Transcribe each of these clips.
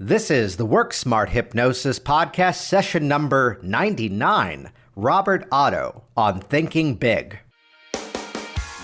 This is the Work Smart Hypnosis podcast, session number 99. Robert Otto on Thinking Big.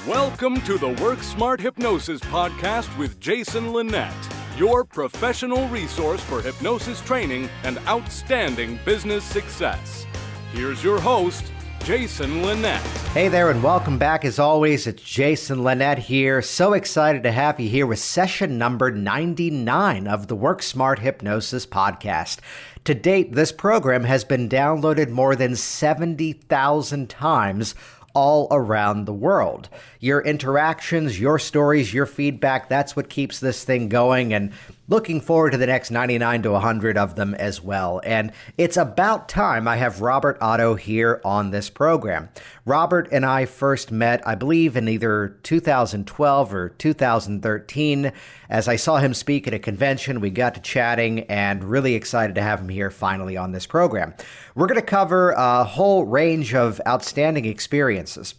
Welcome to the Work Smart Hypnosis podcast with Jason Linett, your professional resource for hypnosis training and outstanding business success. Here's your host, Jason Linett. Hey there, and welcome back. As always, it's Jason Linett here. So excited to have you here with session number 99 of the Work Smart Hypnosis podcast. To date, this program has been downloaded more than 70,000 times all around the world. Your interactions, your stories, your feedback, that's what keeps this thing going, and looking forward to the next 99 to 100 of them as well. And it's about time I have Robert Otto here on this program. Robert and I first met, I believe, in either 2012 or 2013. As I saw him speak at a convention, we got to chatting, and really excited to have him here finally on this program. We're going to cover a whole range of outstanding experiences.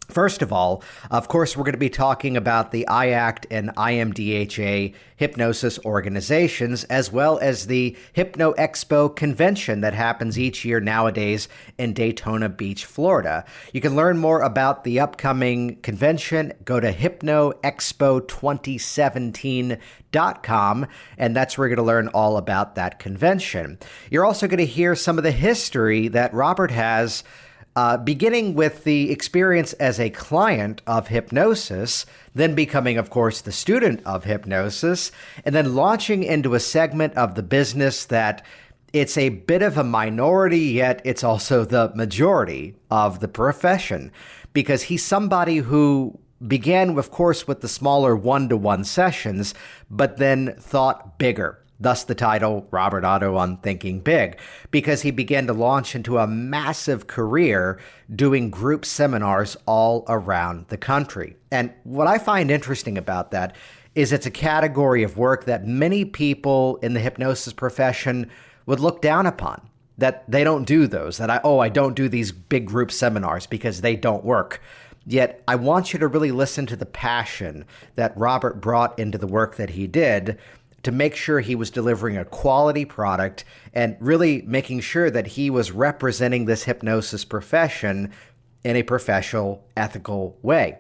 First of all, of course, we're going to be talking about the IACT and IMDHA hypnosis organizations, as well as the Hypno Expo convention that happens each year nowadays in Daytona Beach, Florida. You can learn more about the upcoming convention. Go to hypnoexpo2017.com, and that's where you're going to learn all about that convention. You're also going to hear some of the history that Robert has, beginning with the experience as a client of hypnosis, then becoming, of course, the student of hypnosis, and then launching into a segment of the business that it's a bit of a minority, yet it's also the majority of the profession, because he's somebody who began, of course, with the smaller one-to-one sessions, but then thought bigger. Thus the title, Robert Otto on Thinking Big, because he began to launch into a massive career doing group seminars all around the country. And what I find interesting about that is it's a category of work that many people in the hypnosis profession would look down upon, that they don't do those, that I don't do these big group seminars because they don't work. Yet I want you to really listen to the passion that Robert brought into the work that he did, to make sure he was delivering a quality product and really making sure that he was representing this hypnosis profession in a professional, ethical way.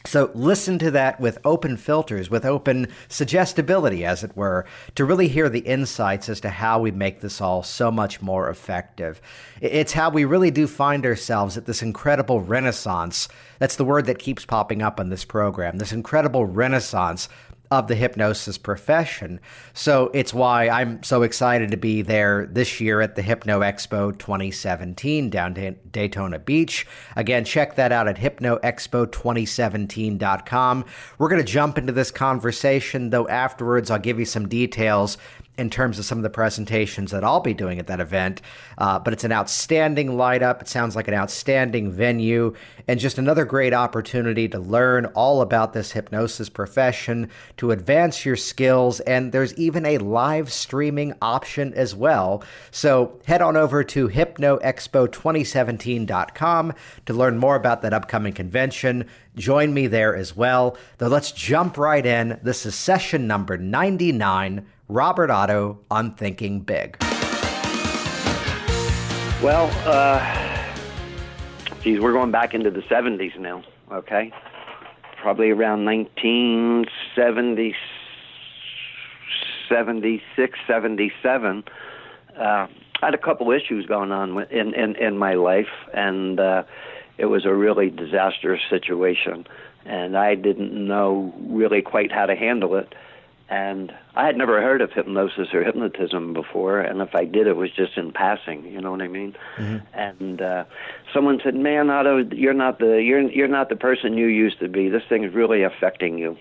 So listen to that with open filters, with open suggestibility, as it were, to really hear the insights as to how we make this all so much more effective. It's how we really do find ourselves at this incredible renaissance. That's the word that keeps popping up on this program, this incredible renaissance of the hypnosis profession. So it's why I'm so excited to be there this year at the Hypno Expo 2017 down in Daytona Beach. Again, check that out at hypnoexpo2017.com. We're going to jump into this conversation, though afterwards I'll give you some details in terms of some of the presentations that I'll be doing at that event. But it's an outstanding light-up. It sounds like an outstanding venue, and just another great opportunity to learn all about this hypnosis profession, to advance your skills, and there's even a live streaming option as well. So head on over to hypnoexpo2017.com to learn more about that upcoming convention. Join me there as well. Though let's jump right in. This is session number 99, Robert Otto on Thinking Big. Well, we're going back into the 70s now, okay? Probably around 1970, 76, 77. I had a couple issues going on in my life, and it was a really disastrous situation, and I didn't know really quite how to handle it. And I had never heard of hypnosis or hypnotism before, and if I did, it was just in passing. You know what I mean? Mm-hmm. And someone said, "Man, Otto, you're not the person you used to be. This thing is really affecting you."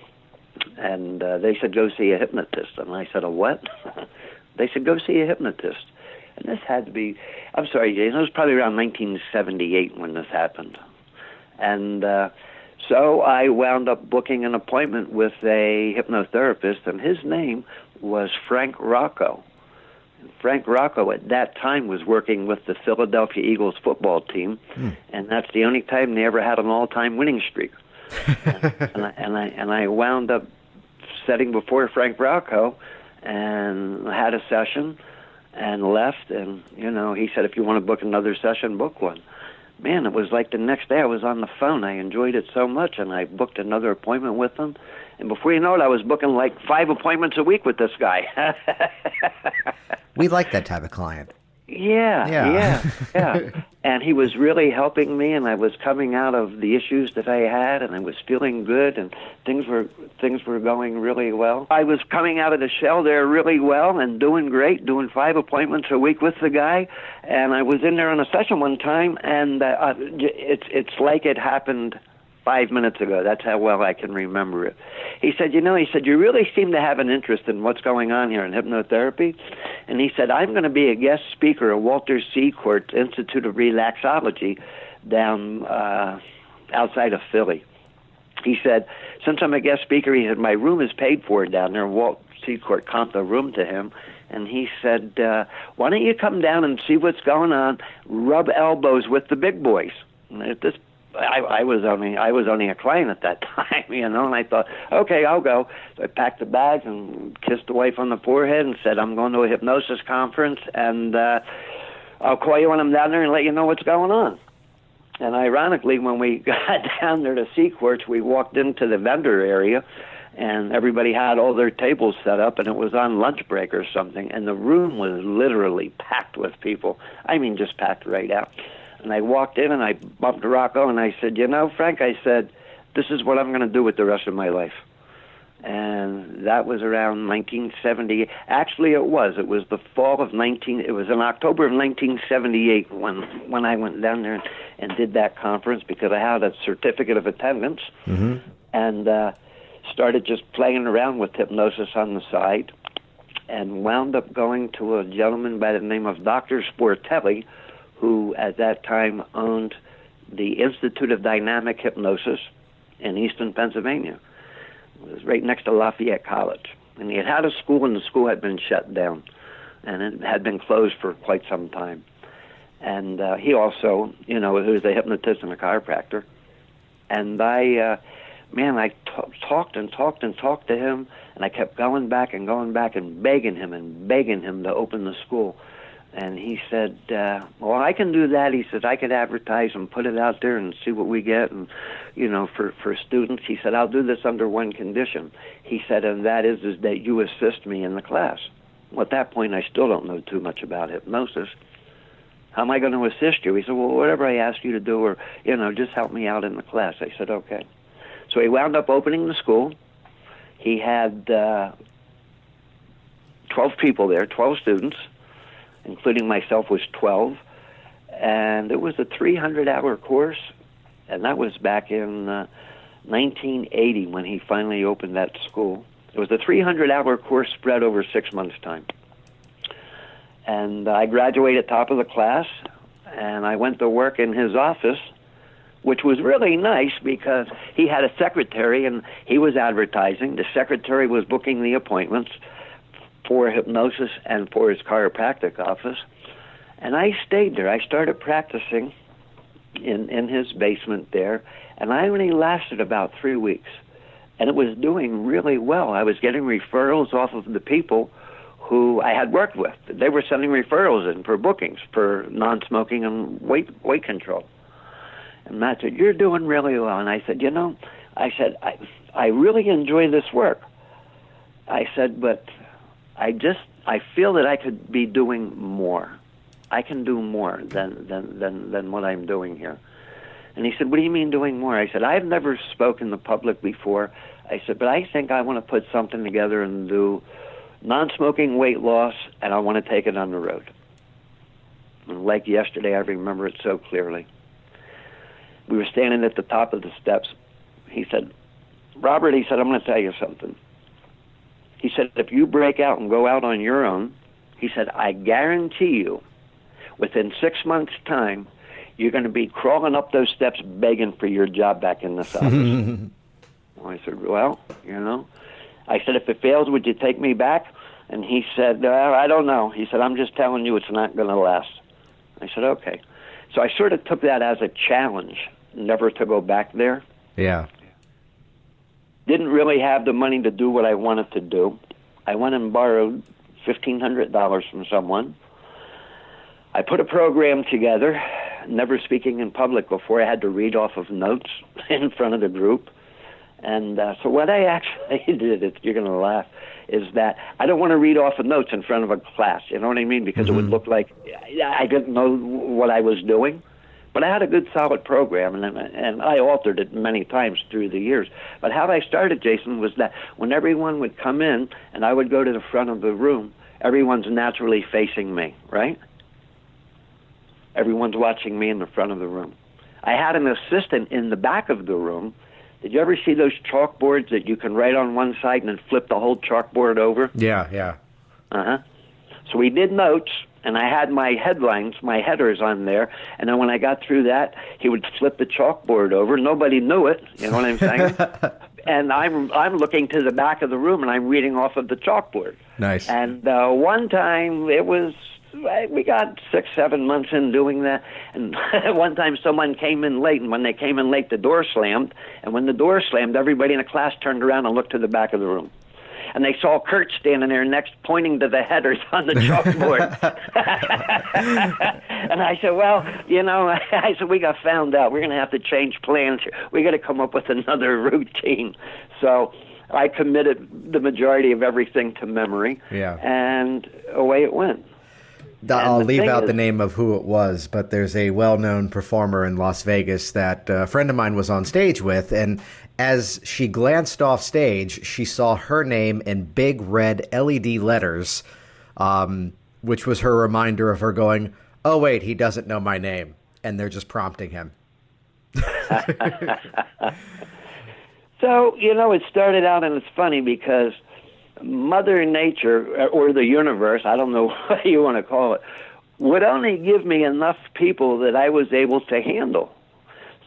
And they said, "Go see a hypnotist." And I said, "A what?" They said, "Go see a hypnotist." And this had to be, I'm sorry, Jason, it was probably around 1978 when this happened. And so I wound up booking an appointment with a hypnotherapist, and his name was Frank Rocco. And Frank Rocco at that time was working with the Philadelphia Eagles football team, and that's the only time they ever had an all-time winning streak. and I wound up sitting before Frank Rocco, and had a session and left. And, he said, if you want to book another session, book one. Man, it was like the next day I was on the phone. I enjoyed it so much, and I booked another appointment with him. And before you know it, I was booking like 5 appointments a week with this guy. We like that type of client. Yeah. And he was really helping me, and I was coming out of the issues that I had, and I was feeling good, and things were going really well. I was coming out of the shell there really well and doing great, doing 5 appointments a week with the guy. And I was in there on a session one time, and it's like it happened 5 minutes ago. That's how well I can remember it. He said, you really seem to have an interest in what's going on here in hypnotherapy. And he said, I'm going to be a guest speaker at Walter Seacourt's Institute of Relaxology down outside of Philly. He said, since I'm a guest speaker, he said, my room is paid for down there. Walt Seacourt comped the room to him. And he said, why don't you come down and see what's going on, rub elbows with the big boys. And at this I was only a client at that time, and I thought, okay, I'll go. So I packed the bags and kissed the wife on the forehead and said, I'm going to a hypnosis conference, and I'll call you when I'm down there and let you know what's going on. And ironically, when we got down there to Seacourts, we walked into the vendor area, and everybody had all their tables set up, and it was on lunch break or something, and the room was literally packed with people. I mean, just packed right out. And I walked in and I bumped Rocco and I said, Frank, I said, this is what I'm going to do with the rest of my life. And that was around 1970. Actually, it was the fall of it was in October of 1978 when I went down there and did that conference, because I had a certificate of attendance, and started just playing around with hypnosis on the side, and wound up going to a gentleman by the name of Dr. Sportelli, who at that time owned the Institute of Dynamic Hypnosis in Easton, Pennsylvania. It was right next to Lafayette College. And he had a school, and the school had been shut down, and it had been closed for quite some time. And he also, he was a hypnotist and a chiropractor. And I talked to him, and I kept going back and begging him to open the school. And he said, well, I can do that. He said, I could advertise and put it out there and see what we get. And, for students, he said, I'll do this under one condition. He said, and that is that you assist me in the class. Well, at that point, I still don't know too much about hypnosis. How am I going to assist you? He said, well, whatever I ask you to do, or, just help me out in the class. I said, okay. So he wound up opening the school. He had 12 people there, 12 students, including myself, was 12, and it was a 300-hour course, and that was back in 1980 when he finally opened that school. It was a 300-hour course spread over 6 months' time. And I graduated top of the class, and I went to work in his office, which was really nice because he had a secretary, and he was advertising. The secretary was booking the appointments for hypnosis and for his chiropractic office. And I stayed there. I started practicing in his basement there, and I only lasted about 3 weeks. And it was doing really well. I was getting referrals off of the people who I had worked with. They were sending referrals in for bookings for non-smoking and weight control. And Matt said, you're doing really well. And I said, I really enjoy this work. I said, but I feel that I could be doing more. I can do more than what I'm doing here. And he said, what do you mean doing more? I said, I've never spoken to the public before. I said, but I think I want to put something together and do non-smoking weight loss, and I want to take it on the road. And like yesterday, I remember it so clearly. We were standing at the top of the steps. He said, Robert, he said, I'm going to tell you something. He said, if you break out and go out on your own, he said, I guarantee you, within 6 months' time, you're going to be crawling up those steps begging for your job back in this office. Well, I said, well, I said, if it fails, would you take me back? And he said, I don't know. He said, I'm just telling you it's not going to last. I said, okay. So I sort of took that as a challenge, never to go back there. Yeah. Didn't really have the money to do what I wanted to do. I went and borrowed $1,500 from someone. I put a program together, never speaking in public before. I had to read off of notes in front of the group. And so what I actually did, you're going to laugh, is that I don't want to read off of notes in front of a class. You know what I mean? Because it would look like I didn't know what I was doing. But I had a good, solid program, and I altered it many times through the years. But how I started, Jason, was that when everyone would come in and I would go to the front of the room, everyone's naturally facing me, right? Everyone's watching me in the front of the room. I had an assistant in the back of the room. Did you ever see those chalkboards that you can write on one side and then flip the whole chalkboard over? Yeah. Uh-huh. So we did notes, and I had my headlines, my headers on there, and then when I got through that, he would flip the chalkboard over. Nobody knew it, you know what I'm saying? And I'm looking to the back of the room, and I'm reading off of the chalkboard. Nice. And one time, we got 6-7 months in doing that, and one time someone came in late, and when they came in late, the door slammed, and when the door slammed, everybody in the class turned around and looked to the back of the room. And they saw Kurt standing there next, pointing to the headers on the chalkboard. And I said, well, I said, we got found out. We're going to have to change plans here. We got to come up with another routine. So I committed the majority of everything to memory, and away it went. I'll leave out the name of who it was, but there's a well-known performer in Las Vegas that a friend of mine was on stage with, and as she glanced off stage, she saw her name in big red LED letters, which was her reminder of her going, oh, wait, he doesn't know my name, and they're just prompting him. So, it started out, and it's funny because Mother Nature, or the universe, I don't know what you want to call it, would only give me enough people that I was able to handle.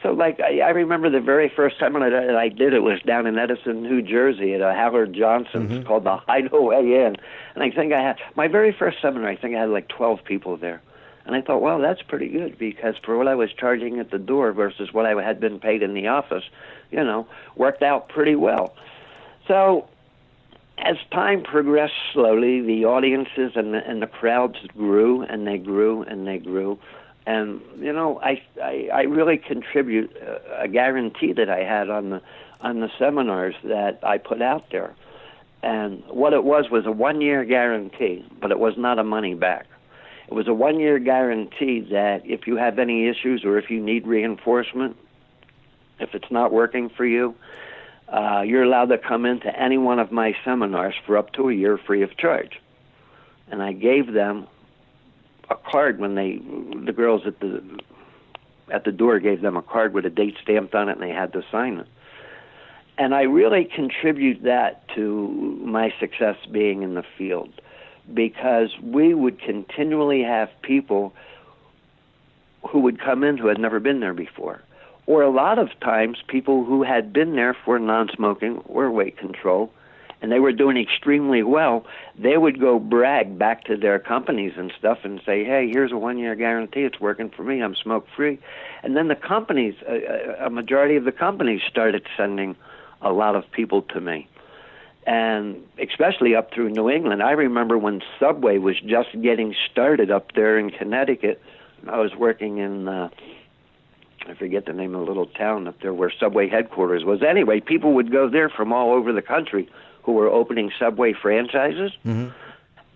So, like, I remember the very first time that I did it was down in Edison, New Jersey, at a Howard Johnson's called the Hideaway Inn. And I think I had, my very first seminar, I think I had like 12 people there. And I thought, well, that's pretty good, because for what I was charging at the door versus what I had been paid in the office, worked out pretty well. So as time progressed slowly, the audiences and the crowds grew, and they grew, and they grew. And, I really contribute a guarantee that I had on the seminars that I put out there. And what it was a 1-year guarantee, but it was not a money back. It was a 1-year guarantee that if you have any issues or if you need reinforcement, if it's not working for you, you're allowed to come into any one of my seminars for up to a year free of charge. And I gave them a card when the girls at the door gave them a card with a date stamped on it, and they had to sign it. And I really contribute that to my success being in the field, because we would continually have people who would come in who had never been there before, or a lot of times people who had been there for non-smoking or weight control, and they were doing extremely well. They would go brag back to their companies and stuff and say, hey, here's a 1-year guarantee. It's working for me. I'm smoke-free. And then the companies, a majority of the companies started sending a lot of people to me. And especially up through New England. I remember when Subway was just getting started up there in Connecticut. I was working in, I forget the name of the little town up there where Subway headquarters was. Anyway, people would go there from all over the country who were opening Subway franchises. Mm-hmm.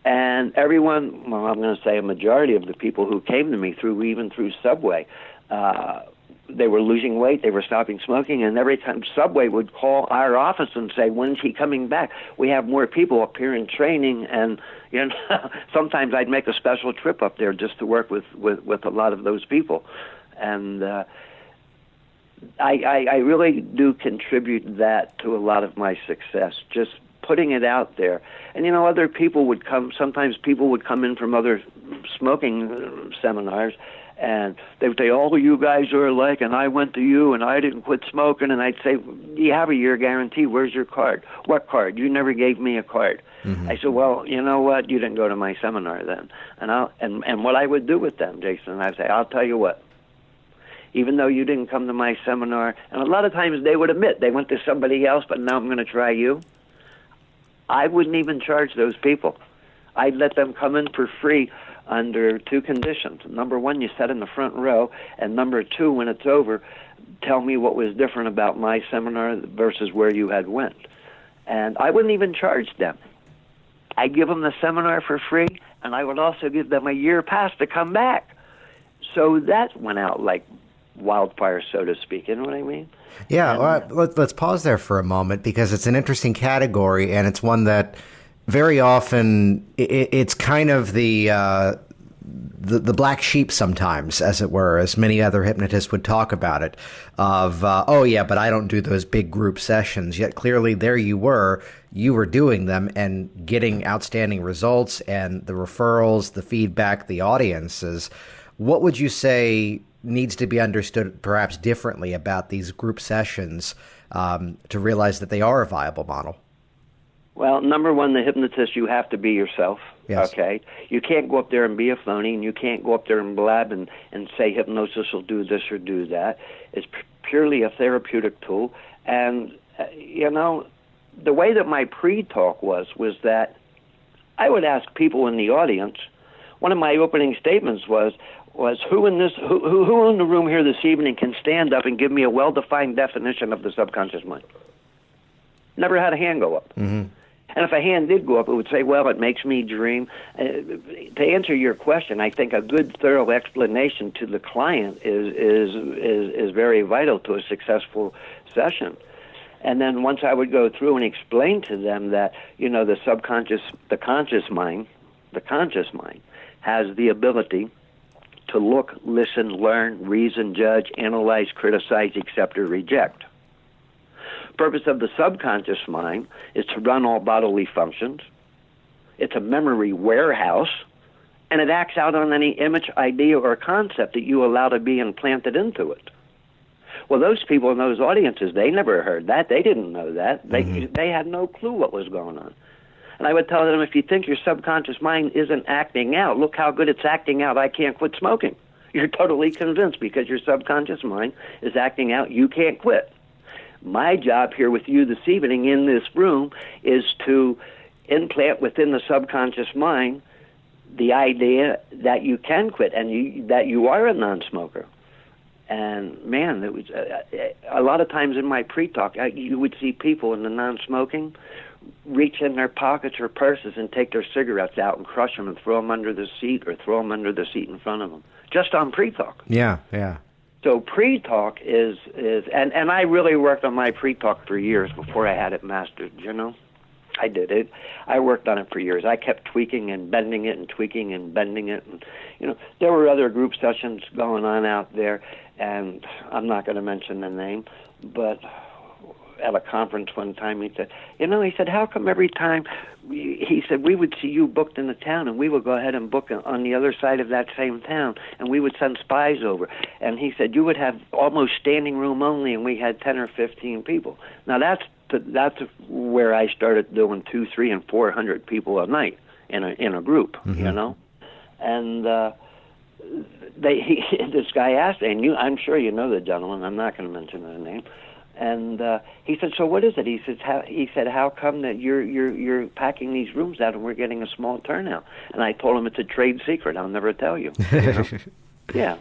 And everyone, well, I'm going to say a majority of the people who came to me even through Subway, they were losing weight, they were stopping smoking, and every time Subway would call our office and say, when's he coming back? We have more people up here in training, and sometimes I'd make a special trip up there just to work with a lot of those people. And I really do contribute that to a lot of my success, just putting it out there. And, other people would come, sometimes people would come in from other smoking seminars, and they would say, oh, you guys are alike, and I went to you, and I didn't quit smoking. And I'd say, you have a year guarantee. Where's your card? What card? You never gave me a card. Mm-hmm. I said, well, you know what? You didn't go to my seminar then. And what I would do with them, Jason, I'd say, I'll tell you what. Even though you didn't come to my seminar, and a lot of times they would admit they went to somebody else, but now I'm going to try you. I wouldn't even charge those people. I'd let them come in for free under two conditions. Number one, you sit in the front row, and number two, when it's over, tell me what was different about my seminar versus where you had went. And I wouldn't even charge them. I'd give them the seminar for free, and I would also give them a year pass to come back. So that went out like wildfire, so to speak. You know what I mean? Yeah, let's pause there for a moment, because it's an interesting category, and it's one that very often it's kind of the black sheep sometimes, as it were, as many other hypnotists would talk about it, of, oh yeah, but I don't do those big group sessions. Yet clearly there you were doing them and getting outstanding results, and the referrals, the feedback, the audiences. What would you say needs to be understood perhaps differently about these group sessions to realize that they are a viable model? Well, number one, the hypnotist, you have to be yourself. Yes. Okay? You can't go up there and be a phony, and you can't go up there and blab and say hypnosis will do this or do that. It's purely a therapeutic tool. And, the way that my pre-talk was that I would ask people in the audience, one of my opening statements was who in the room here this evening can stand up and give me a well-defined definition of the subconscious mind? Never had a hand go up. Mm-hmm. And if a hand did go up, it would say, well, it makes me dream. To answer your question, I think a good, thorough explanation to the client is very vital to a successful session. And then once I would go through and explain to them that, the conscious mind has the ability to look, listen, learn, reason, judge, analyze, criticize, accept, or reject. Purpose of the subconscious mind is to run all bodily functions. It's a memory warehouse, and it acts out on any image, idea, or concept that you allow to be implanted into it. Well, those people in those audiences, they never heard that. They didn't know that. They had no clue what was going on. And I would tell them, if you think your subconscious mind isn't acting out, look how good it's acting out. I can't quit smoking. You're totally convinced because your subconscious mind is acting out. You can't quit. My job here with you this evening in this room is to implant within the subconscious mind the idea that you can quit and that you are a non-smoker. And, man, it was, a lot of times in my pre-talk, you would see people in the non-smoking reach in their pockets or purses and take their cigarettes out and crush them and throw them under the seat or throw them under the seat in front of them, just on pre-talk. Yeah. So pre-talk is and I really worked on my pre-talk for years before I had it mastered, I did it. I worked on it for years. I kept tweaking and bending it and tweaking and bending it. And, there were other group sessions going on out there, and I'm not going to mention the name, but at a conference one time, he said, how come every time, he said, we would see you booked in the town, and we would go ahead and book on the other side of that same town, and we would send spies over. And he said, you would have almost standing room only, and we had 10 or 15 people. Now, that's where I started doing 200, 300, and 400 people a night in a group, And this guy asked me, and I'm sure you know the gentleman, I'm not going to mention his name, and he said, so what is it? He said, how come that you're packing these rooms out and we're getting a small turnout? And I told him it's a trade secret. I'll never tell you. Yeah,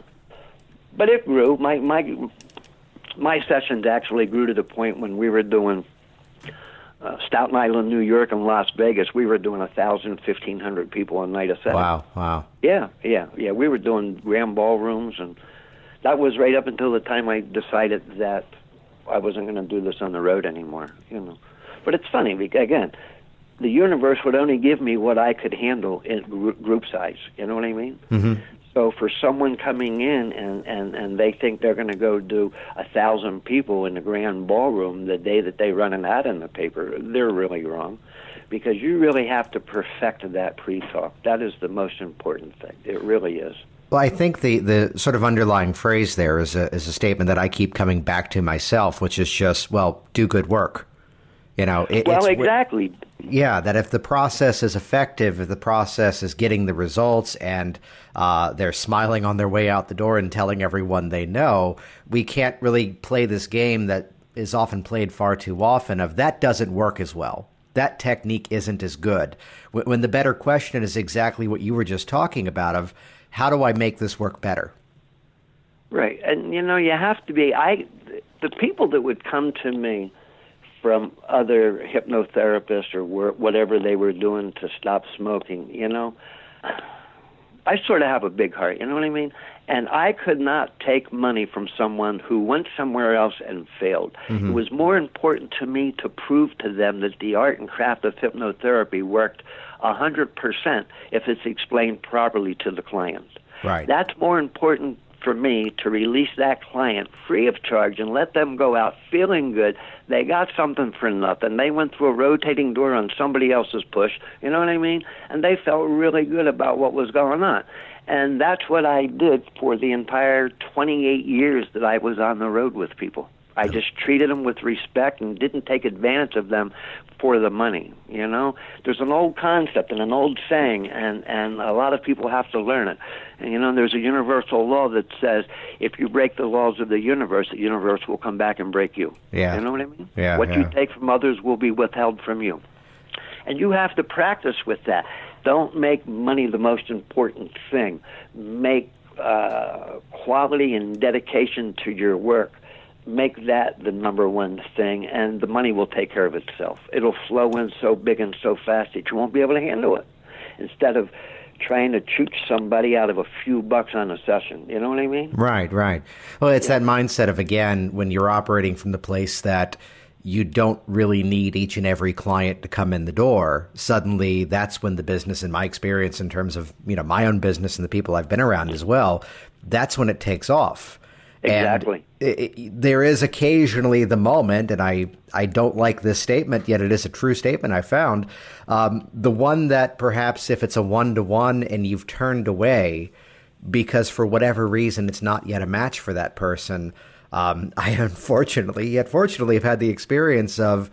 but it grew. My sessions actually grew to the point when we were doing Staten Island, New York, and Las Vegas. We were doing 1,000, 1,500 people a night a set. Wow. Yeah. We were doing grand ballrooms, and that was right up until the time I decided that I wasn't going to do this on the road anymore. But it's funny because, again, the universe would only give me what I could handle in group size. You know what I mean? Mm-hmm. So for someone coming in and they think they're going to go do 1,000 people in the grand ballroom the day that they run an ad in the paper, they're really wrong, because you really have to perfect that pre-talk. That is the most important thing. It really is. Well, I think the sort of underlying phrase there is a statement that I keep coming back to myself, which is just, do good work. Exactly. Yeah, that if the process is effective, if the process is getting the results and they're smiling on their way out the door and telling everyone they know, we can't really play this game that is often played far too often of that doesn't work as well. that technique isn't as good. When the better question is exactly what you were just talking about of, how do I make this work better? Right. And, you have to be, the people that would come to me from other hypnotherapists or whatever they were doing to stop smoking, I sort of have a big heart, you know what I mean? And I could not take money from someone who went somewhere else and failed. It was more important to me to prove to them that the art and craft of hypnotherapy worked 100% if it's explained properly to the client. Right. That's more important for me to release that client free of charge and let them go out feeling good. They got something for nothing. They went through a rotating door on somebody else's push, you know what I mean? And they felt really good about what was going on. And that's what I did for the entire 28 years that I was on the road with people. I just treated them with respect and didn't take advantage of them for the money, There's an old concept and an old saying, and a lot of people have to learn it. And, there's a universal law that says if you break the laws of the universe will come back and break you. Yeah. You know what I mean? Yeah, what you take from others will be withheld from you. And you have to practice with that. Don't make money the most important thing. Make quality and dedication to your work. Make that the number one thing, and the money will take care of itself. It'll flow in so big and so fast that you won't be able to handle it. Instead of trying to chooch somebody out of a few bucks on a session. You know what I mean? Right. Well, it's that mindset of, again, when you're operating from the place that you don't really need each and every client to come in the door, suddenly that's when the business, in my experience, in terms of, my own business and the people I've been around as well, that's when it takes off. Exactly. And there is occasionally the moment, and I don't like this statement, yet it is a true statement I found, the one that perhaps if it's a one-to-one and you've turned away because for whatever reason it's not yet a match for that person, I unfortunately, yet fortunately, have had the experience of,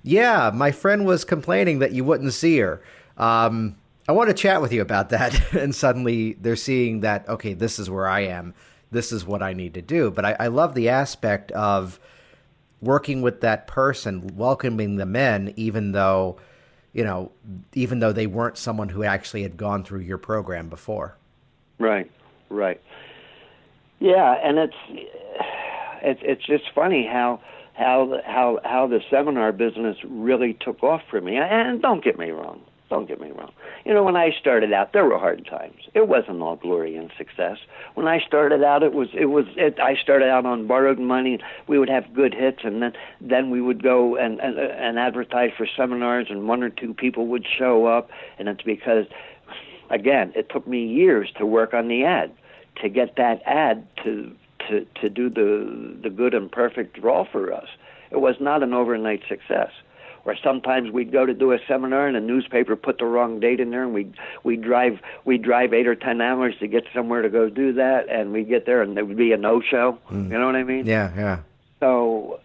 my friend was complaining that you wouldn't see her. I want to chat with you about that. And suddenly they're seeing that, okay, this is where I am. This is what I need to do. But I love the aspect of working with that person, welcoming them in, even though they weren't someone who actually had gone through your program before. Right. Yeah, and it's just funny how the seminar business really took off for me. And don't get me wrong. When I started out, there were hard times. It wasn't all glory and success. When I started out, I started out on borrowed money. We would have good hits, and then we would go and advertise for seminars, and one or two people would show up. And it's because, again, it took me years to work on the ad, to get that ad to do the good and perfect draw for us. It was not an overnight success. Or sometimes we'd go to do a seminar and a newspaper put the wrong date in there, and we'd drive 8 or 10 hours to get somewhere to go do that, and we'd get there and there would be a no-show. You know what I mean? Yeah. So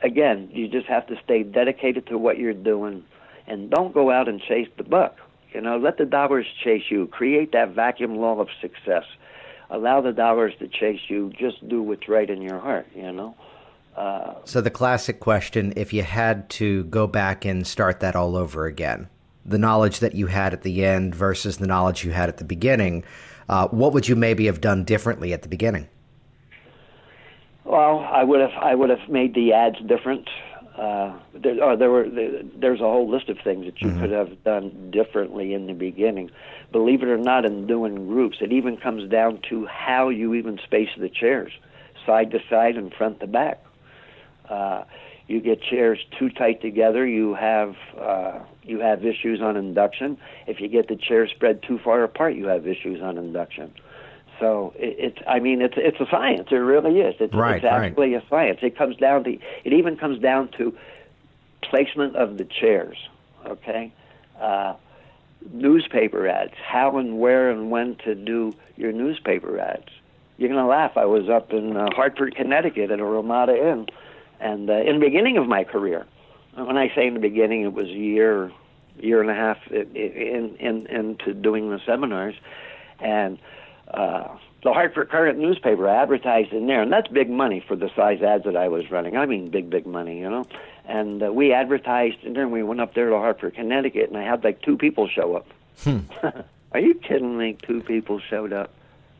again, you just have to stay dedicated to what you're doing, and don't go out and chase the buck. Let the dollars chase you. Create that vacuum law of success. Allow the dollars to chase you. Just do what's right in your heart. So the classic question, if you had to go back and start that all over again, the knowledge that you had at the end versus the knowledge you had at the beginning, what would you maybe have done differently at the beginning? Well, I would have made the ads different. There's a whole list of things that you could have done differently in the beginning. Believe it or not, in doing groups, it even comes down to how you even space the chairs, side to side and front to back. You get chairs too tight together, you have issues on induction. If you get the chairs spread too far apart, you have issues on induction. So it's a science. It really is. It's actually a science. It even comes down to placement of the chairs. Okay, newspaper ads. How and where and when to do your newspaper ads. You're gonna laugh. I was up in Hartford, Connecticut, at a Ramada Inn. And in the beginning of my career, when I say in the beginning, it was a year and a half into doing the seminars, and the Hartford Courant newspaper, I advertised in there, and that's big money for the size ads that I was running. I mean, big money, And we advertised in there, and we went up there to Hartford, Connecticut, and I had like 2 people show up. Are you kidding me? 2 people showed up.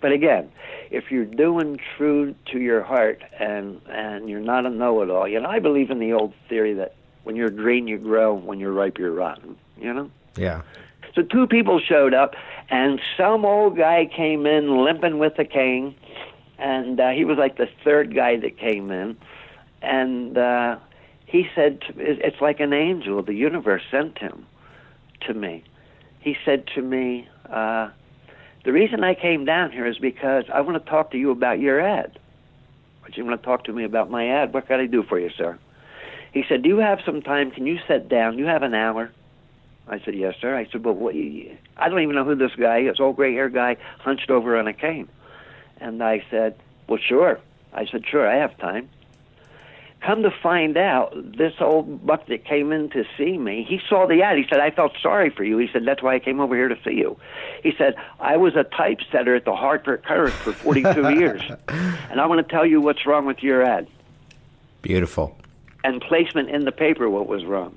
But again, if you're doing true to your heart and you're not a know-it-all, I believe in the old theory that when you're green, you grow. When you're ripe, you're rotten, Yeah. So 2 people showed up, and some old guy came in limping with a cane, and he was like the 3rd guy that came in, and he said, it's like an angel. The universe sent him to me. He said to me, the reason I came down here is because I want to talk to you about your ad. But you want to talk to me about my ad? What can I do for you, sir? He said, do you have some time? Can you sit down? You have an hour? I said, yes, sir. I said, well, I don't even know who this guy is, old gray-haired guy hunched over on a cane. And I said, well, sure. I said, sure, I have time. Come to find out, this old buck that came in to see me, he saw the ad. He said, I felt sorry for you. He said, that's why I came over here to see you. He said, I was a typesetter at the Hartford Courant for 42 years, and I want to tell you what's wrong with your ad. Beautiful. And placement in the paper, what was wrong.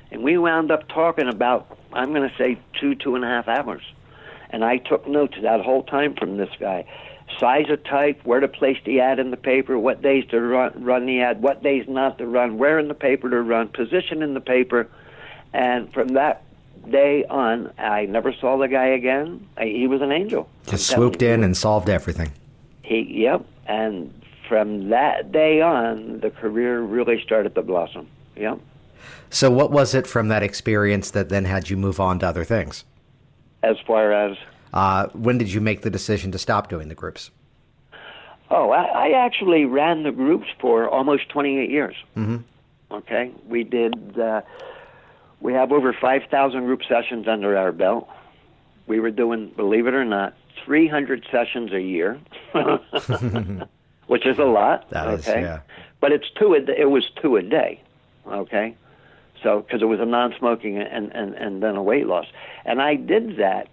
And we wound up talking about, I'm going to say, 2.5 hours. And I took notes that whole time from this guy. Size of type, where to place the ad in the paper, what days to run the ad, what days not to run, where in the paper to run, position in the paper. And from that day on, I never saw the guy again. He was an angel. Just swooped in and solved everything. Yep. And from that day on, the career really started to blossom. Yep. So what was it from that experience that then had you move on to other things? As far as? When did you make the decision to stop doing the groups? Oh, I actually ran the groups for almost 28 years. Mm-hmm. Okay? We did, we have over 5,000 group sessions under our belt. We were doing, believe it or not, 300 sessions a year, which is a lot. That okay? is, yeah. But it was 2 a day, okay? So, because it was a non-smoking and then a weight loss. And I did that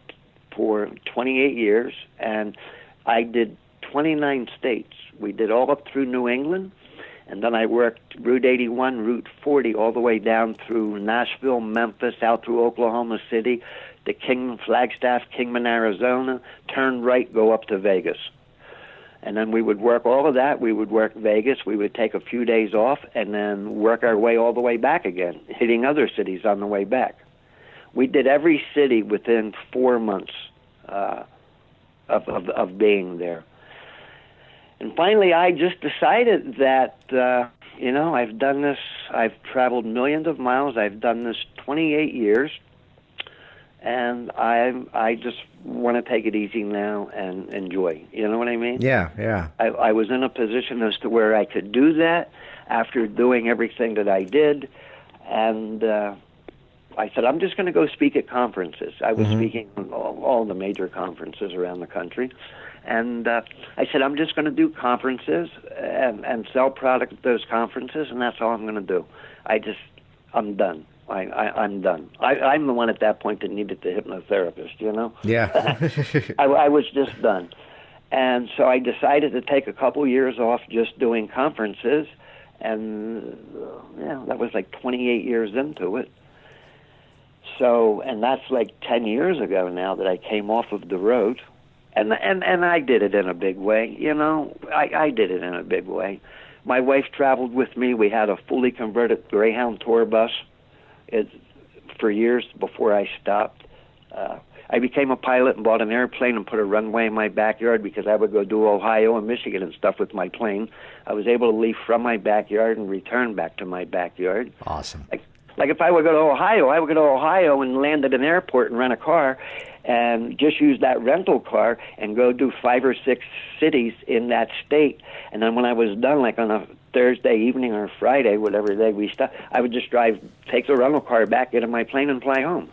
for 28 years, and I did 29 states. We did all up through New England, and then I worked Route 81, Route 40, all the way down through Nashville, Memphis, out through Oklahoma City, to Kingman, Flagstaff, Kingman, Arizona, turn right, go up to Vegas. And then we would work all of that. We would work Vegas. We would take a few days off and then work our way all the way back again, hitting other cities on the way back. We did every city within 4 months of being there. And finally, I just decided that, I've done this. I've traveled millions of miles. I've done this 28 years. And I just want to take it easy now and enjoy. You know what I mean? Yeah, yeah. I was in a position as to where I could do that after doing everything that I did. And I said, I'm just going to go speak at conferences. I was speaking at all the major conferences around the country. And I said, I'm just going to do conferences and sell product at those conferences, and that's all I'm going to do. I'm done. I'm done. I'm the one at that point that needed the hypnotherapist, Yeah. I was just done. And so I decided to take a couple years off just doing conferences, and that was like 28 years into it. So, and that's like 10 years ago now that I came off of the road. And I did it in a big way, I did it in a big way. My wife traveled with me. We had a fully converted Greyhound tour bus. For years before I stopped. I became a pilot and bought an airplane and put a runway in my backyard because I would go do Ohio and Michigan and stuff with my plane. I was able to leave from my backyard and return back to my backyard. Awesome. Like if I would go to Ohio, I would go to Ohio and land at an airport and rent a car and just use that rental car and go do 5 or 6 cities in that state. And then when I was done, like on a Thursday evening or Friday, whatever day we stopped, I would just take the rental car back, get in my plane, and fly home,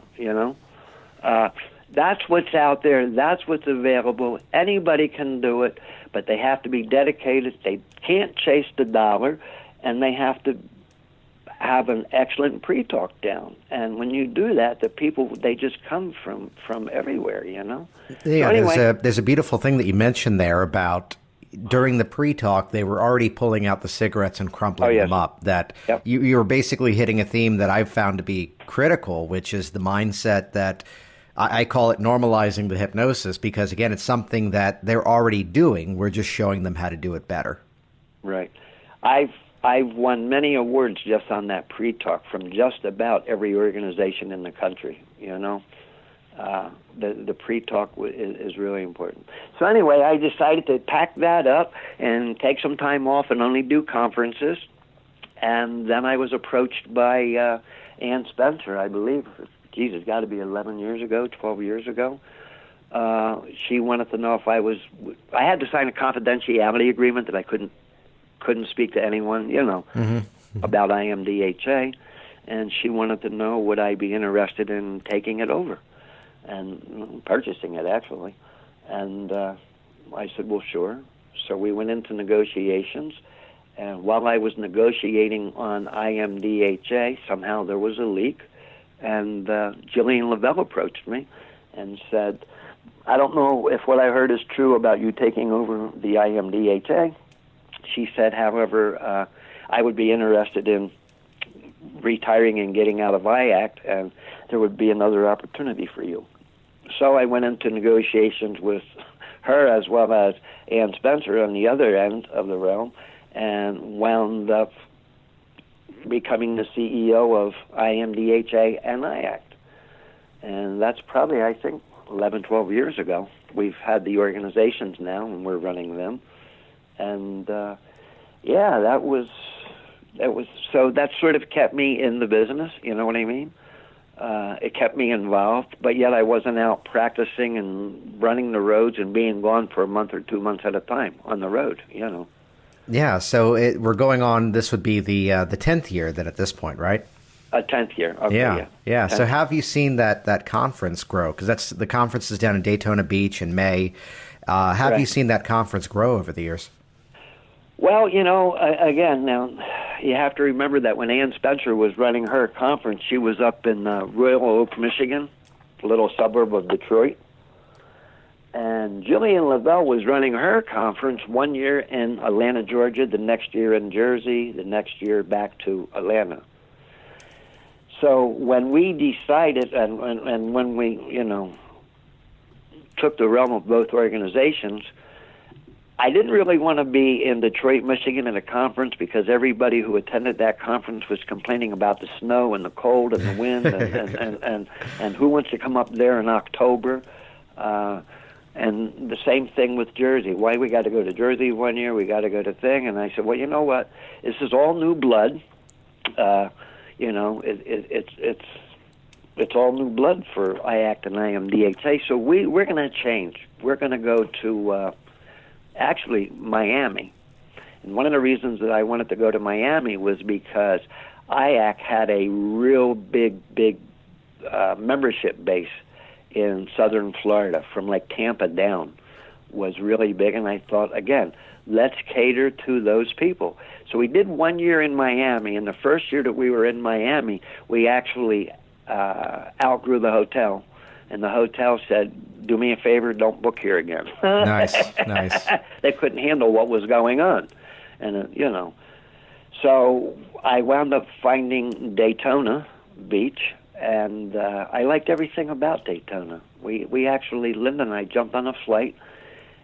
That's what's out there. That's what's available. Anybody can do it, but they have to be dedicated. They can't chase the dollar, and they have to have an excellent pre-talk down. And when you do that, the people, they just come from everywhere, you know? Yeah, so anyway, there's a beautiful thing that you mentioned there about during the pre-talk, they were already pulling out the cigarettes and crumpling them up. That Yep. you were basically hitting a theme that I've found to be critical, which is the mindset that I call it normalizing the hypnosis, because, again, it's something that they're already doing. We're just showing them how to do it better. Right. I've won many awards just on that pre-talk from just about every organization in the country, you know. The pre-talk is really important. So anyway, I decided to pack that up and take some time off and only do conferences. And then I was approached by Ann Spencer, I believe. Geez, it's got to be 11 years ago, 12 years ago. She wanted to know if I had to sign a confidentiality agreement that I couldn't speak to anyone, you know, about IMDHA. And she wanted to know, would I be interested in taking it over and purchasing it, actually. And I said, well, sure. So we went into negotiations. And while I was negotiating on IMDHA, somehow there was a leak. And Jillian Lavelle approached me and said, I don't know if what I heard is true about you taking over the IMDHA. She said, however, I would be interested in retiring and getting out of IACT, and there would be another opportunity for you. So I went into negotiations with her as well as Ann Spencer on the other end of the realm, and wound up becoming the CEO of IMDHA and IACT. And that's probably, I think, 11, 12 years ago. We've had the organizations now, and we're running them. And, yeah, that was, so that sort of kept me in the business, you know what I mean? It kept me involved, but yet I wasn't out practicing and running the roads and being gone for a month or 2 months at a time on the road, you know. Yeah, so we're going on, this would be the 10th year then at this point, right? A 10th year, okay, yeah. So have you seen that conference grow? Because the conference is down in Daytona Beach in May. Have you seen that conference grow over the years? Well, you know, again, now, you have to remember that when Ann Spencer was running her conference, she was up in Royal Oak, Michigan, a little suburb of Detroit. And Jillian Lavelle was running her conference one year in Atlanta, Georgia, the next year in Jersey, the next year back to Atlanta. So when we decided, and when we, you know, took the realm of both organizations, I didn't really want to be in Detroit, Michigan at a conference because everybody who attended that conference was complaining about the snow and the cold and the wind and who wants to come up there in October. And the same thing with Jersey. Why we got to go to Jersey one year, we got to go to thing. And I said, well, you know what? This is all new blood. You know, it's all new blood for IACT and IMDHA. So we're going to change. We're going to go to actually Miami. And one of the reasons that I wanted to go to Miami was because IACT had a real big membership base in southern Florida, from like Tampa down, was really big. And I thought, again, let's cater to those people. So we did 1 year in Miami, and the first year that we were in Miami, we actually outgrew the hotel. And the hotel said, do me a favor, don't book here again. Nice. They couldn't handle what was going on. And, you know, so I wound up finding Daytona Beach, and I liked everything about Daytona. We actually, Linda and I jumped on a flight,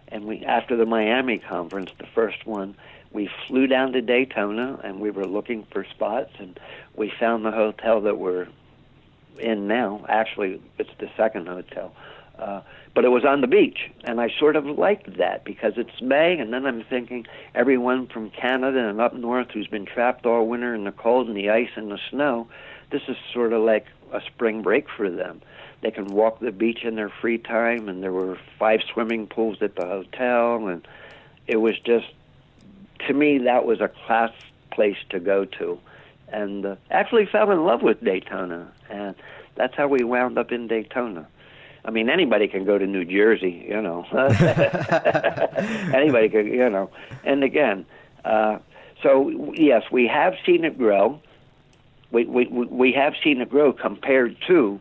and we, after the Miami conference, the first one, we flew down to Daytona, and we were looking for spots, and we found the hotel that we're in now. Actually, it's the second hotel. But it was on the beach, and I sort of liked that because it's May, and then I'm thinking everyone from Canada and up north who's been trapped all winter in the cold and the ice and the snow, this is sort of like a spring break for them. They can walk the beach in their free time, and there were 5 swimming pools at the hotel, and it was just, to me, that was a class place to go to. And actually fell in love with Daytona, and that's how we wound up in Daytona. I mean, anybody can go to New Jersey, you know. Anybody can, you know. And again, so yes, we have seen it grow. we have seen it grow compared to,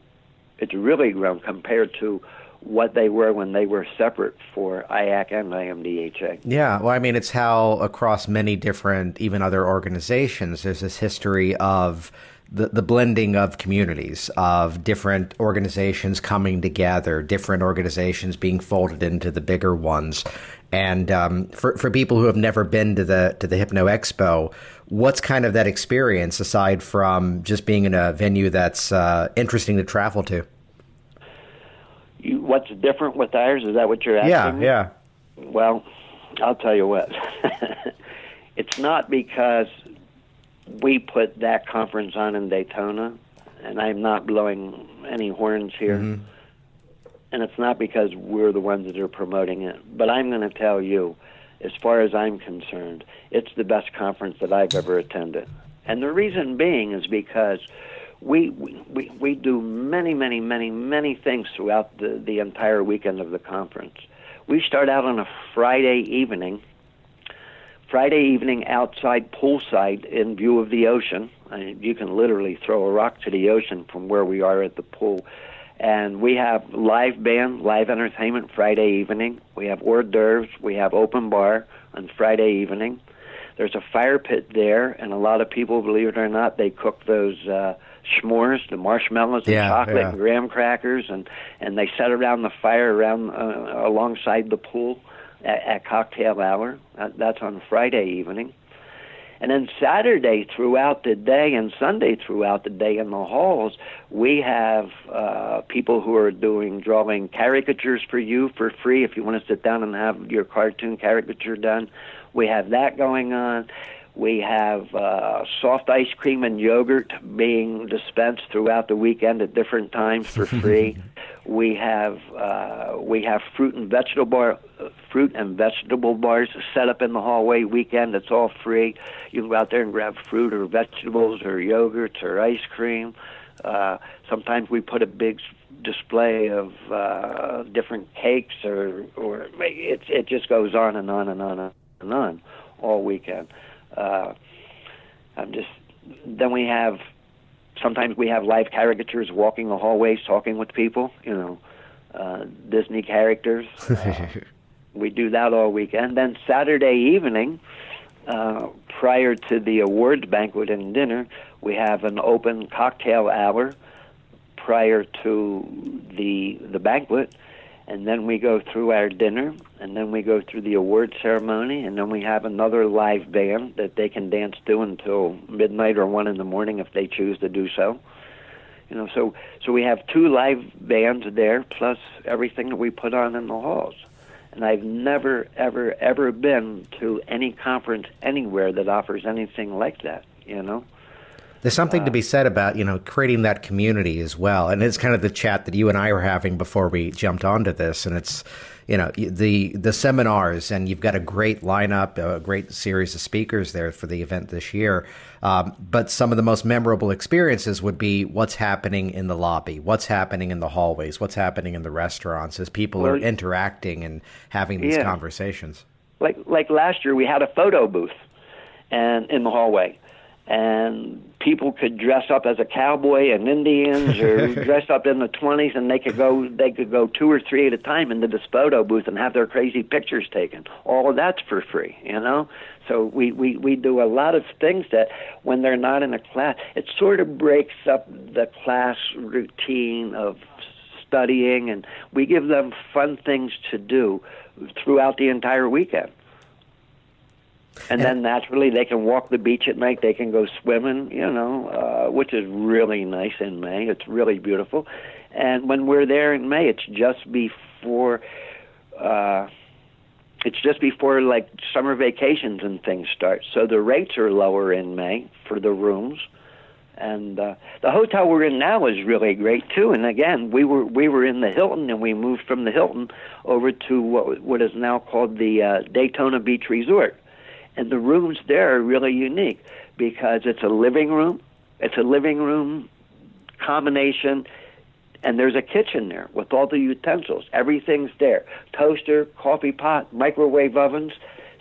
it's really grown compared to what they were when they were separate for IAC and IMDHA. Yeah, well, I mean, it's how across many different, even other organizations, there's this history of the blending of communities, of different organizations coming together, different organizations being folded into the bigger ones. And for people who have never been to the Hypno Expo, what's kind of that experience aside from just being in a venue that's interesting to travel to? What's different with ours? Is that what you're asking? Yeah. Well, I'll tell you what. It's not because we put that conference on in Daytona, and I'm not blowing any horns here. Mm-hmm. And it's not because we're the ones that are promoting it. But I'm going to tell you, as far as I'm concerned, it's the best conference that I've ever attended. And the reason being is because we do many things throughout the entire weekend of the conference. We start out on a Friday evening outside poolside in view of the ocean. You can literally throw a rock to the ocean from where we are at the pool. And we have live band, live entertainment Friday evening. We have hors d'oeuvres. We have open bar on Friday evening. There's a fire pit there, and a lot of people, believe it or not, they cook those s'mores, the marshmallows and chocolate and graham crackers, and they set around the fire alongside the pool at cocktail hour. That's on Friday evening. And then Saturday throughout the day and Sunday throughout the day in the halls, we have people who are drawing caricatures for you for free if you want to sit down and have your cartoon caricature done. We have that going on. We have soft ice cream and yogurt being dispensed throughout the weekend at different times for free. We have fruit and vegetable bars set up in the hallway weekend. It's all free. You can go out there and grab fruit or vegetables or yogurts or ice cream. Sometimes we put a big display of different cakes, or it just goes on and on and on and on all weekend. Then we have. Sometimes we have live caricatures walking the hallways, talking with people, Disney characters. We do that all weekend. Then Saturday evening, prior to the awards banquet and dinner, we have an open cocktail hour prior to the banquet. And then we go through our dinner, and then we go through the award ceremony, and then we have another live band that they can dance to until midnight or 1 a.m. if they choose to do so. So we have 2 live bands there, plus everything that we put on in the halls. And I've never, ever been to any conference anywhere that offers anything like that, There's something to be said about, creating that community as well. And it's kind of the chat that you and I were having before we jumped onto this. And it's, the seminars, and you've got a great lineup, a great series of speakers there for the event this year. But some of the most memorable experiences would be what's happening in the lobby, what's happening in the hallways, what's happening in the restaurants as people are interacting and having these conversations. Like last year, we had a photo booth and in the hallway. And people could dress up as a cowboy and Indians, or dress up in the 20s, and they could go 2 or 3 at a time into this photo booth and have their crazy pictures taken. All of that's for free, So we do a lot of things that when they're not in a class, it sort of breaks up the class routine of studying, and we give them fun things to do throughout the entire weekend. And then naturally they can walk the beach at night. They can go swimming, which is really nice in May. It's really beautiful. And when we're there in May, it's just before like summer vacations and things start. So the rates are lower in May for the rooms. And the hotel we're in now is really great too. And again, we were in the Hilton, and we moved from the Hilton over to what is now called the Daytona Beach Resort. And the rooms there are really unique because it's a living room combination, and there's a kitchen there with all the utensils. Everything's there. Toaster, coffee pot, microwave ovens.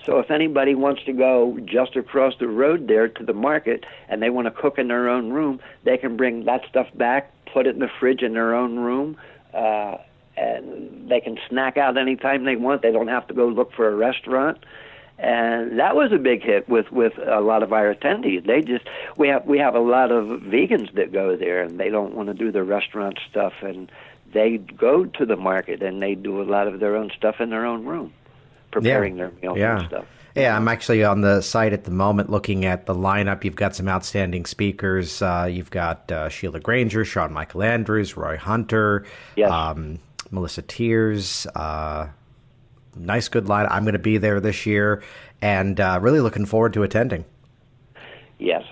So if anybody wants to go just across the road there to the market and they want to cook in their own room, they can bring that stuff back, put it in the fridge in their own room, and they can snack out anytime they want. They don't have to go look for a restaurant. And that was a big hit with a lot of our attendees. We have a lot of vegans that go there, and they don't want to do the restaurant stuff, and they go to the market and they do a lot of their own stuff in their own room, preparing their meals and stuff. Yeah, I'm actually on the site at the moment looking at the lineup. You've got some outstanding speakers. You've got Sheila Granger, Sean Michael Andrews, Roy Hunter, Melissa Tears. Nice, good line. I'm going to be there this year, and really looking forward to attending. Yes,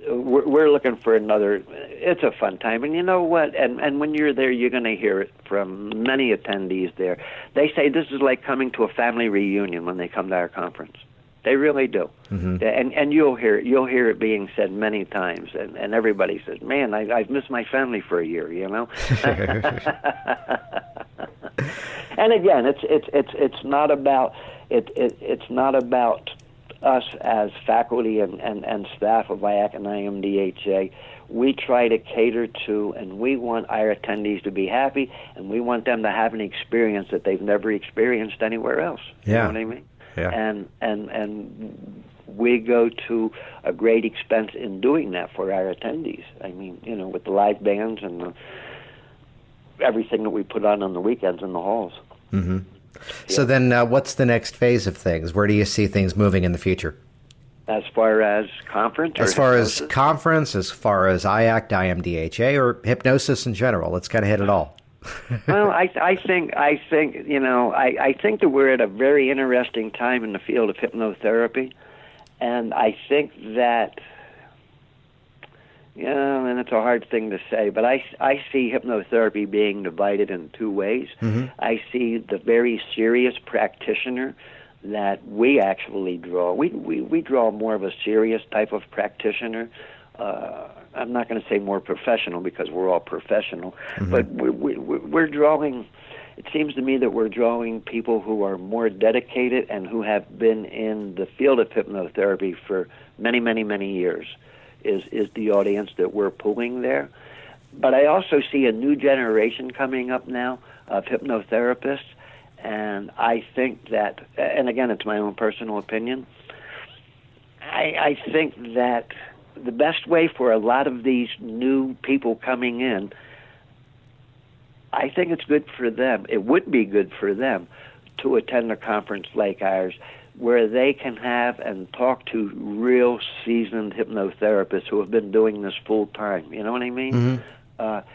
we're looking for another. It's a fun time, and you know what? And when you're there, you're going to hear it from many attendees there. They say this is like coming to a family reunion when they come to our conference. They really do, and you'll hear it being said many times, and everybody says, "Man, I've missed my family for a year," you know. And again, it's not about it's not about us as faculty and staff of IAC and IMDHA. We try to cater to, and we want our attendees to be happy, and we want them to have an experience that they've never experienced anywhere else. You know what I mean? Yeah. And we go to a great expense in doing that for our attendees. I mean, you know, with the live bands and everything that we put on the weekends in the halls. Mm-hmm. So then what's the next phase of things? Where do you see things moving in the future? As far as conference? As far as conference, as far as IACT, IMDHA, or hypnosis in general? Let's kind of hit it all. Well, I think you know, I think that we're at a very interesting time in the field of hypnotherapy, and I think that, and it's a hard thing to say, but I see hypnotherapy being divided in two ways. Mm-hmm. I see the very serious practitioner that we actually draw. We draw more of a serious type of practitioner. I'm not going to say more professional because we're all professional, but we're drawing. It seems to me that we're drawing people who are more dedicated and who have been in the field of hypnotherapy for many, many, many years. Is the audience that we're pulling there. But I also see a new generation coming up now of hypnotherapists, and I think that, and again, it's my own personal opinion, I think that the best way for a lot of these new people coming in, I think it's good for them, it would be good for them to attend a conference like ours, where they can have and talk to real seasoned hypnotherapists who have been doing this full time. You know what I mean? Mm-hmm.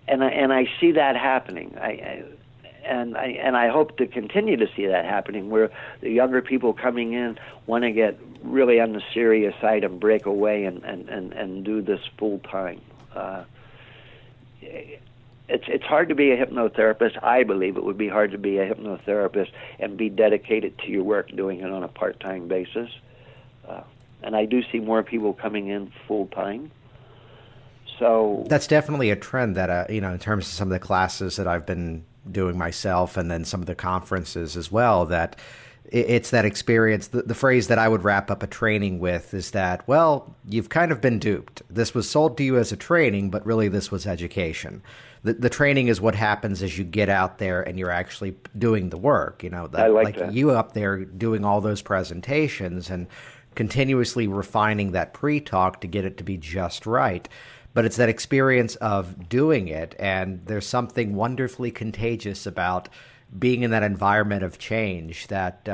And I see that happening. I hope to continue to see that happening, where the younger people coming in want to get really on the serious side and break away and do this full time. It's hard to be a hypnotherapist. I believe it would be hard to be a hypnotherapist and be dedicated to your work doing it on a part-time basis. And I do see more people coming in full-time. So that's definitely a trend that, in terms of some of the classes that I've been doing myself and then some of the conferences as well, that it's that experience. The phrase that I would wrap up a training with is that, well, you've kind of been duped. This was sold to you as a training, but really this was education. The training is what happens as you get out there and you're actually doing the work. I like that. You up there doing all those presentations and continuously refining that pre-talk to get it to be just right. But it's that experience of doing it, and there's something wonderfully contagious about being in that environment of change that,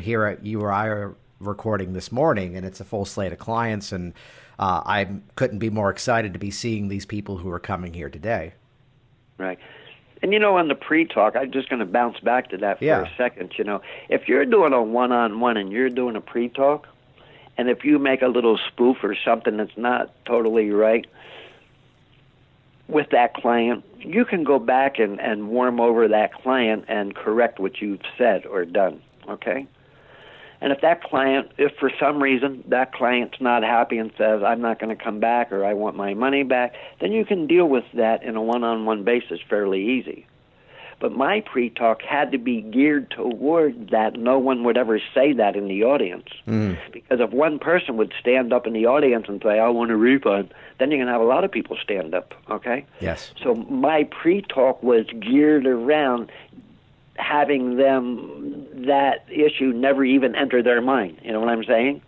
here you or I are recording this morning, and it's a full slate of clients, and I couldn't be more excited to be seeing these people who are coming here today. Right. And, on the pre-talk, I'm just going to bounce back to that for a second. If you're doing a one-on-one and you're doing a pre-talk, and if you make a little spoof or something that's not totally right with that client, you can go back and warm over that client and correct what you've said or done, okay? And if for some reason that client's not happy and says, I'm not going to come back or I want my money back, then you can deal with that in a one-on-one basis fairly easy. But my pre-talk had to be geared toward that no one would ever say that in the audience. Because if one person would stand up in the audience and say, I want a refund, then you're going to have a lot of people stand up, okay? Yes. So my pre-talk was geared around having them, that issue never even enter their mind. You know what I'm saying?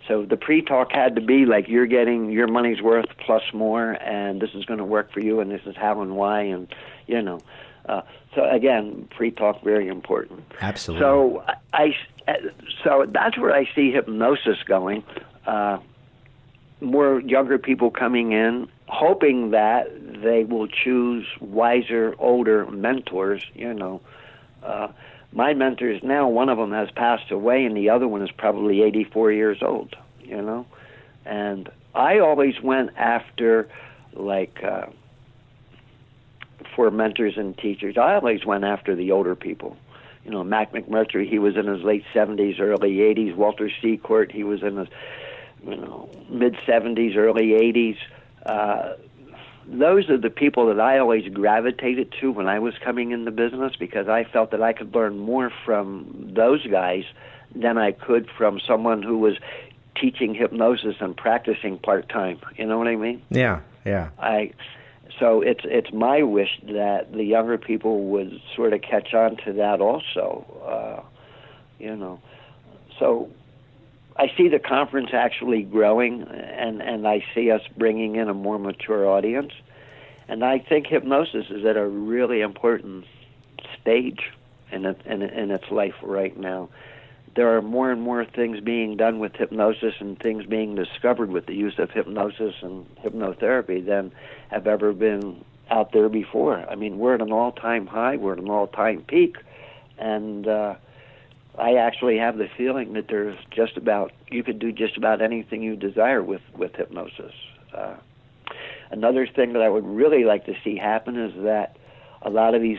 So the pre-talk had to be like, you're getting your money's worth plus more, and this is going to work for you, and this is how and why, and, you know. So, again, pre-talk, very important. Absolutely. So that's where I see hypnosis going. More younger people coming in, hoping that they will choose wiser, older mentors, you know. My mentors now, one of them has passed away, and the other one is probably 84 years old, you know. And I always went after, like, for mentors and teachers, I always went after the older people. You know, Mac McMurtry, he was in his late 70s, early 80s. Walter Seacourt, he was in his, you know, mid-70s, early 80s. Those are the people that I always gravitated to when I was coming in the business, because I felt that I could learn more from those guys than I could from someone who was teaching hypnosis and practicing part-time. You know what I mean? Yeah, yeah. So it's my wish that the younger people would sort of catch on to that also, you know. So I see the conference actually growing, and I see us bringing in a more mature audience. And I think hypnosis is at a really important stage in its life right now. There are more and more things being done with hypnosis and things being discovered with the use of hypnosis and hypnotherapy than have ever been out there before. I mean, we're at an all-time high, we're at an all-time peak, and I actually have the feeling that there's you could do just about anything you desire with hypnosis. Another thing that I would really like to see happen is that a lot of these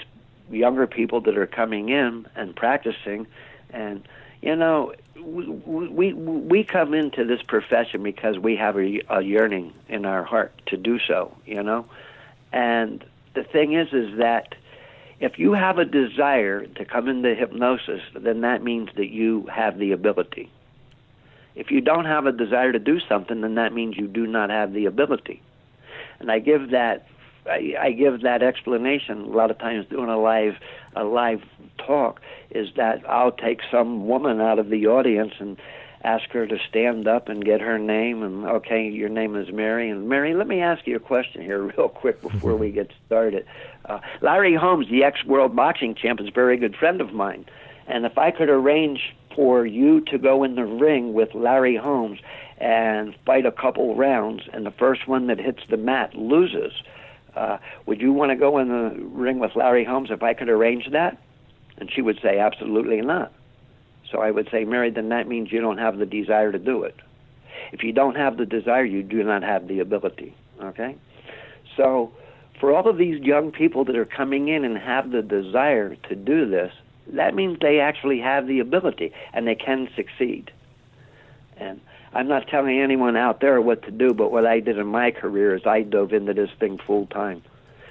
younger people that are coming in and practicing, and you know, we come into this profession because we have a yearning in our heart to do so, you know. And the thing is that if you have a desire to come into hypnosis, then that means that you have the ability. If you don't have a desire to do something, then that means you do not have the ability. And I give that explanation a lot of times doing a live talk, is that I'll take some woman out of the audience and ask her to stand up and get her name, and okay, your name is Mary, and Mary, let me ask you a question here real quick before we get started. Larry Holmes, the ex-world boxing champ, is a very good friend of mine, and if I could arrange for you to go in the ring with Larry Holmes and fight a couple rounds, and the first one that hits the mat loses, would you want to go in the ring with Larry Holmes if I could arrange that? And she would say, absolutely not. So I would say, Mary, then that means you don't have the desire to do it. If you don't have the desire, you do not have the ability, okay? So for all of these young people that are coming in and have the desire to do this, that means they actually have the ability and they can succeed. And I'm not telling anyone out there what to do, but what I did in my career is I dove into this thing full time.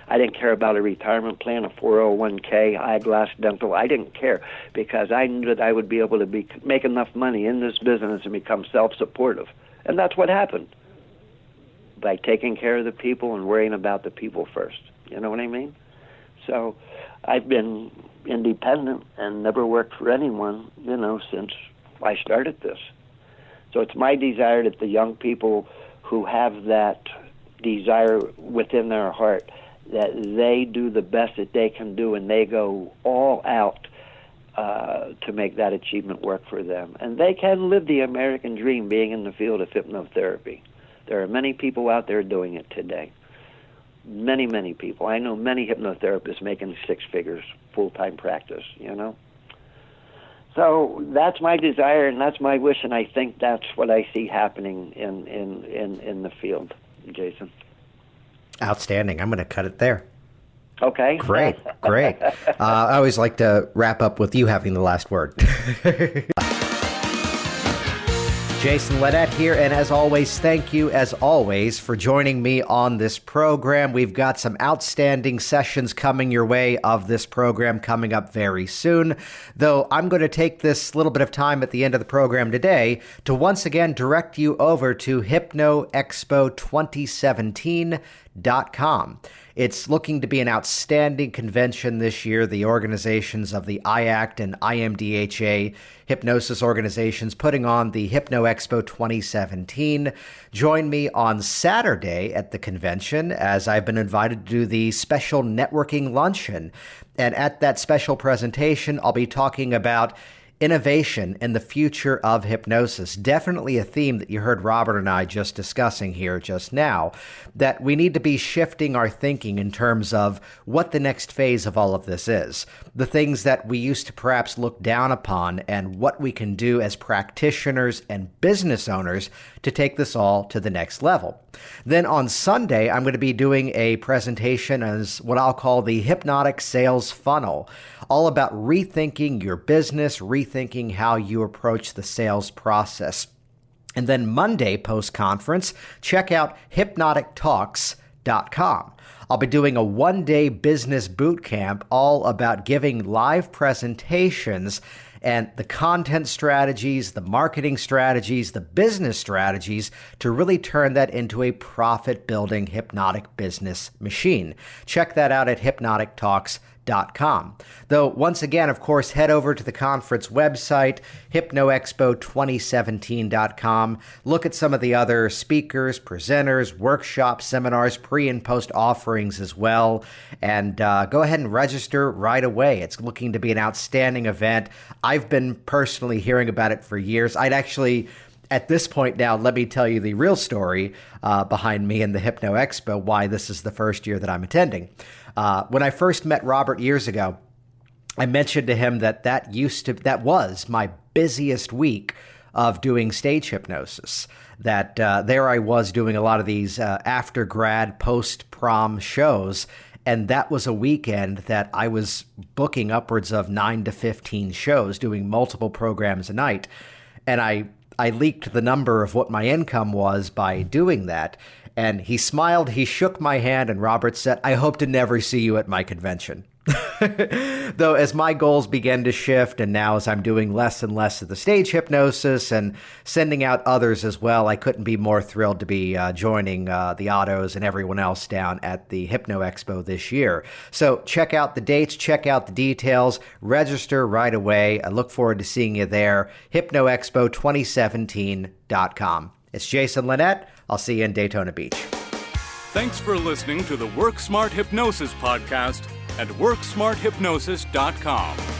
I didn't care about a retirement plan, a 401k, eyeglass, dental. I didn't care because I knew that I would be able to make enough money in this business and become self-supportive. And that's what happened by taking care of the people and worrying about the people first. You know what I mean? So I've been independent and never worked for anyone, you know, since I started this. So it's my desire that the young people who have that desire within their heart, that they do the best that they can do and they go all out to make that achievement work for them. And they can live the American dream being in the field of hypnotherapy. There are many people out there doing it today. Many, many people. I know many hypnotherapists making six figures, full-time practice, you know. So that's my desire and that's my wish, and I think that's what I see happening in the field, Jason. Outstanding. I'm going to cut it there. Okay. Great. I always like to wrap up with you having the last word. Jason Linett here, and as always, thank you, as always, for joining me on this program. We've got some outstanding sessions coming your way of this program coming up very soon, though I'm going to take this little bit of time at the end of the program today to once again direct you over to HypnoExpo2017.com. It's looking to be an outstanding convention this year. The organizations of the IACT and IMDHA hypnosis organizations putting on the Hypno Expo 2017. Join me on Saturday at the convention as I've been invited to do the special networking luncheon. And at that special presentation, I'll be talking about innovation and the future of hypnosis. Definitely a theme that you heard Robert and I just discussing here just now, that we need to be shifting our thinking in terms of what the next phase of all of this is. The things that we used to perhaps look down upon and what we can do as practitioners and business owners to take this all to the next level. Then on Sunday, I'm going to be doing a presentation as what I'll call the hypnotic sales funnel, all about rethinking your business, rethinking how you approach the sales process. And then Monday post-conference, check out hypnotictalks.com. I'll be doing a one-day business boot camp all about giving live presentations and the content strategies, the marketing strategies, the business strategies to really turn that into a profit-building hypnotic business machine. Check that out at hypnotictalks.com. Though, once again, of course, head over to the conference website, hypnoexpo2017.com. Look at some of the other speakers, presenters, workshops, seminars, pre- and post-offerings as well. And go ahead and register right away. It's looking to be an outstanding event. I've been personally hearing about it for years. I'd actually... At this point now, let me tell you the real story behind me and the Hypno Expo, why this is the first year that I'm attending. When I first met Robert years ago, I mentioned to him that was my busiest week of doing stage hypnosis. That there I was doing a lot of these after grad, post-prom shows, and that was a weekend that I was booking upwards of 9 to 15 shows, doing multiple programs a night. And I leaked the number of what my income was by doing that. And he smiled, he shook my hand, and Robert said, "I hope to never see you at my convention." Though as my goals began to shift, and now as I'm doing less and less of the stage hypnosis and sending out others as well, I couldn't be more thrilled to be joining the Ottos and everyone else down at the Hypno Expo this year. So check out the dates, check out the details, register right away. I look forward to seeing you there. HypnoExpo2017.com. It's Jason Linett. I'll see you in Daytona Beach. Thanks for listening to the Work Smart Hypnosis podcast at WorkSmartHypnosis.com.